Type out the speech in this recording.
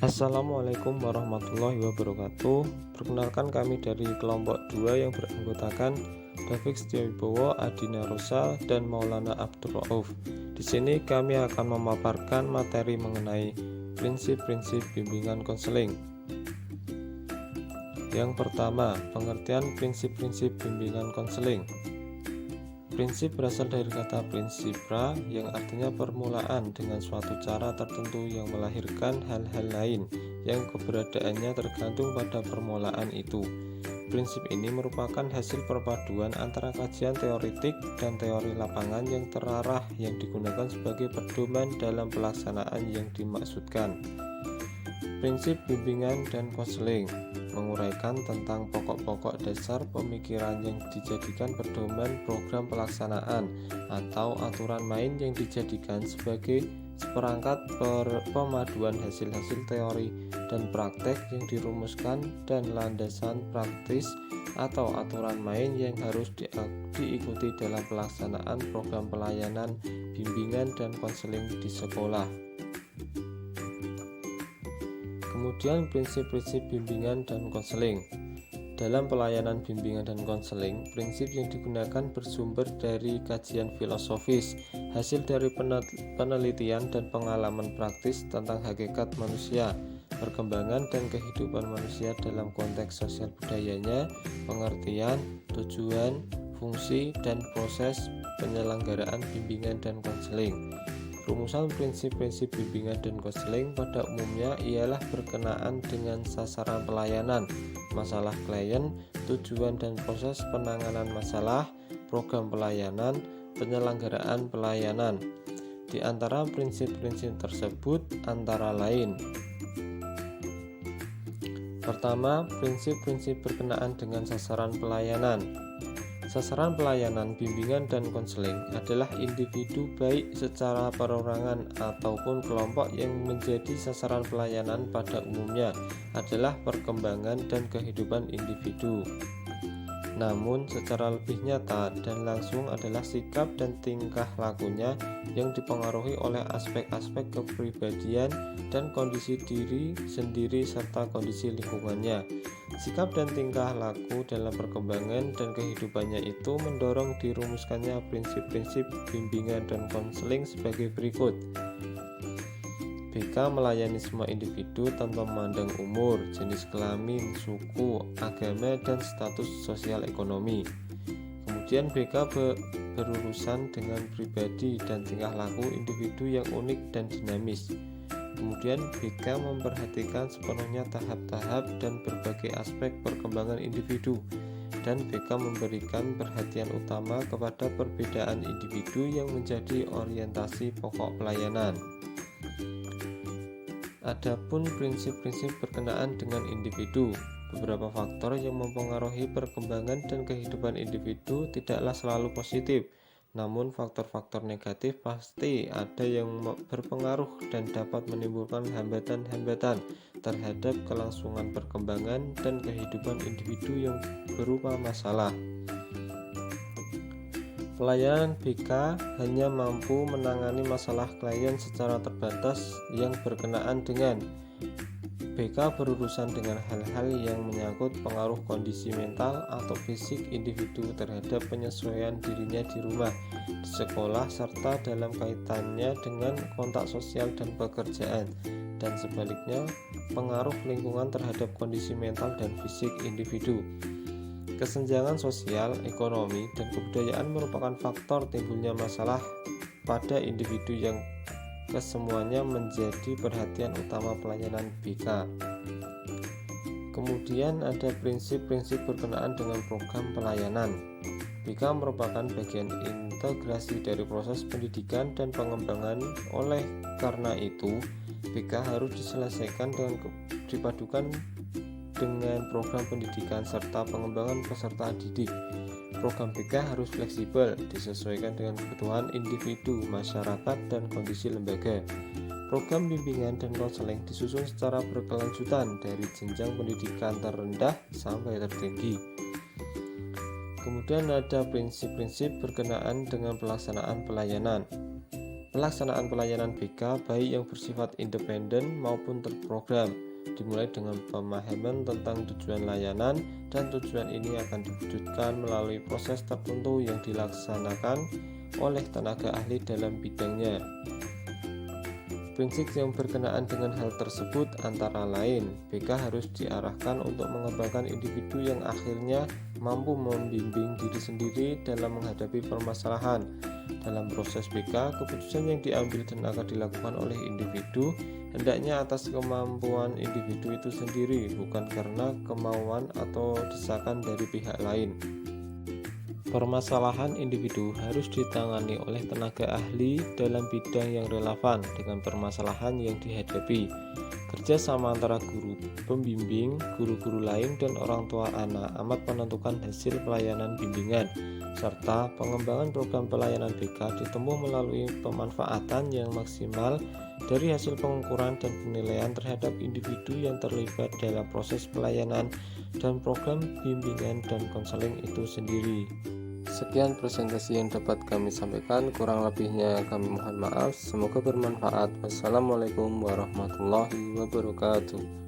Assalamualaikum warahmatullahi wabarakatuh. Perkenalkan, kami dari kelompok 2 yang beranggotakan David Setiawibowo, Adina Rosa, dan Maulana Abdul Rauf. Di sini kami akan memaparkan materi mengenai prinsip-prinsip bimbingan konseling. Yang pertama, pengertian prinsip-prinsip bimbingan konseling. Prinsip berasal dari kata prinsipra yang artinya permulaan dengan suatu cara tertentu yang melahirkan hal-hal lain yang keberadaannya tergantung pada permulaan itu. Prinsip ini merupakan hasil perpaduan antara kajian teoretik dan teori lapangan yang terarah yang digunakan sebagai pedoman dalam pelaksanaan yang dimaksudkan. Prinsip bimbingan dan konseling menguraikan tentang pokok-pokok dasar pemikiran yang dijadikan pedoman program pelaksanaan atau aturan main yang dijadikan sebagai seperangkat pemaduan hasil-hasil teori dan praktek yang dirumuskan dan landasan praktis atau aturan main yang harus diikuti dalam pelaksanaan program pelayanan bimbingan dan konseling di sekolah. Kemudian prinsip-prinsip bimbingan dan konseling. Dalam pelayanan bimbingan dan konseling, prinsip yang digunakan bersumber dari kajian filosofis, hasil dari penelitian dan pengalaman praktis tentang hakikat manusia, perkembangan dan kehidupan manusia dalam konteks sosial budayanya, pengertian, tujuan, fungsi, dan proses penyelenggaraan bimbingan dan konseling. Rumusan prinsip-prinsip bimbingan dan konseling pada umumnya ialah berkenaan dengan sasaran pelayanan, masalah klien, tujuan dan proses penanganan masalah, program pelayanan, penyelenggaraan pelayanan. Di antara prinsip-prinsip tersebut antara lain: pertama, prinsip-prinsip berkenaan dengan sasaran pelayanan. Sasaran pelayanan bimbingan dan konseling adalah individu baik secara perorangan ataupun kelompok yang menjadi sasaran pelayanan pada umumnya adalah perkembangan dan kehidupan individu. Namun secara lebih nyata dan langsung adalah sikap dan tingkah lakunya yang dipengaruhi oleh aspek-aspek kepribadian dan kondisi diri sendiri serta kondisi lingkungannya. Sikap dan tingkah laku dalam perkembangan dan kehidupannya itu mendorong dirumuskannya prinsip-prinsip bimbingan dan konseling sebagai berikut. BK melayani semua individu tanpa memandang umur, jenis kelamin, suku, agama, dan status sosial ekonomi. Kemudian BK berurusan dengan pribadi dan tingkah laku individu yang unik dan dinamis. Kemudian BK memperhatikan sepenuhnya tahap-tahap dan berbagai aspek perkembangan individu, dan BK memberikan perhatian utama kepada perbedaan individu yang menjadi orientasi pokok pelayanan. Adapun prinsip-prinsip berkenaan dengan individu, beberapa faktor yang mempengaruhi perkembangan dan kehidupan individu tidaklah selalu positif. Namun faktor-faktor negatif pasti ada yang berpengaruh dan dapat menimbulkan hambatan-hambatan terhadap kelangsungan perkembangan dan kehidupan individu yang berupa masalah. Pelayanan BK hanya mampu menangani masalah klien secara terbatas yang berkenaan dengan BK berurusan dengan hal-hal yang menyangkut pengaruh kondisi mental atau fisik individu terhadap penyesuaian dirinya di rumah, di sekolah, serta dalam kaitannya dengan kontak sosial dan pekerjaan, dan sebaliknya pengaruh lingkungan terhadap kondisi mental dan fisik individu. Kesenjangan sosial, ekonomi, dan kebudayaan merupakan faktor timbulnya masalah pada individu yang kesemuanya menjadi perhatian utama pelayanan BK. Kemudian ada prinsip-prinsip berkenaan dengan program pelayanan. BK merupakan bagian integrasi dari proses pendidikan dan pengembangan. Oleh karena itu, BK harus diselesaikan dengan dipadukan dengan program pendidikan serta pengembangan peserta didik. Program BK harus fleksibel, disesuaikan dengan kebutuhan individu, masyarakat, dan kondisi lembaga. Program bimbingan dan konseling disusun secara berkelanjutan dari jenjang pendidikan terendah sampai tertinggi. Kemudian ada prinsip-prinsip berkenaan dengan pelaksanaan pelayanan. Pelaksanaan pelayanan BK baik yang bersifat independen maupun terprogram, dimulai dengan pemahaman tentang tujuan layanan, dan tujuan ini akan diwujudkan melalui proses tertentu yang dilaksanakan oleh tenaga ahli dalam bidangnya. Prinsip yang berkenaan dengan hal tersebut antara lain, BK harus diarahkan untuk mengembangkan individu yang akhirnya mampu membimbing diri sendiri dalam menghadapi permasalahan. Dalam proses BK, keputusan yang diambil dan akan dilakukan oleh individu hendaknya atas kemampuan individu itu sendiri, bukan karena kemauan atau desakan dari pihak lain. Permasalahan individu harus ditangani oleh tenaga ahli dalam bidang yang relevan dengan permasalahan yang dihadapi. Kerjasama antara guru pembimbing, guru-guru lain, dan orang tua anak amat menentukan hasil pelayanan bimbingan, serta pengembangan program pelayanan BK ditempuh melalui pemanfaatan yang maksimal dari hasil pengukuran dan penilaian terhadap individu yang terlibat dalam proses pelayanan dan program bimbingan dan konseling itu sendiri. Sekian presentasi yang dapat kami sampaikan, kurang lebihnya kami mohon maaf. Semoga bermanfaat. Wassalamualaikum warahmatullahi wabarakatuh.